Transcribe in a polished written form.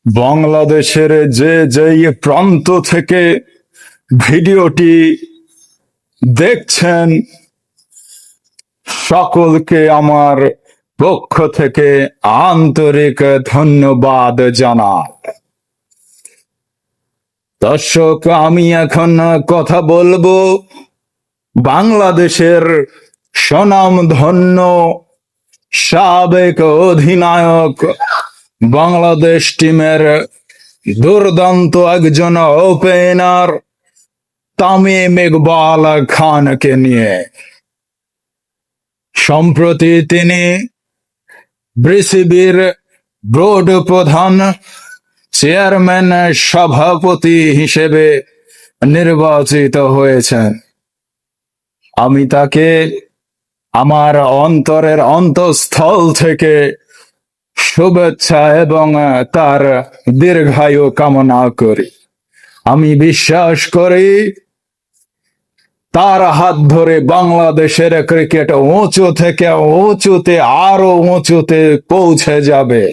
বাংলাদেশের যে যেই প্রান্ত থেকে ভিডিওটি দেখছেন, সকলকে আমার পক্ষ থেকে আন্তরিক ধন্যবাদ জানাই। দর্শক, আমি এখন কথা বলবো বাংলাদেশের স্বনামধন্য সাবেক অধিনায়ক, বাংলাদেশ টিমের দুর্দান্ত একজন ওপেনার তামিম ইকবাল খানকে নিয়ে। সম্প্রতি তিনি বিসিবির বোর্ড প্রধান, চেয়ারম্যান, সভাপতি হিসেবে নির্বাচিত হয়েছেন। আমি তাকে আমার অন্তরের অন্তঃস্থল থেকে শুভেচ্ছা এবং তার দীর্ঘায়ু কামনা করি। আমি বিশ্বাস করি তার হাত ধরে বাংলাদেশের ক্রিকেট উঁচু থেকে উঁচুতে, আরো উঁচুতে পৌঁছে যাবে।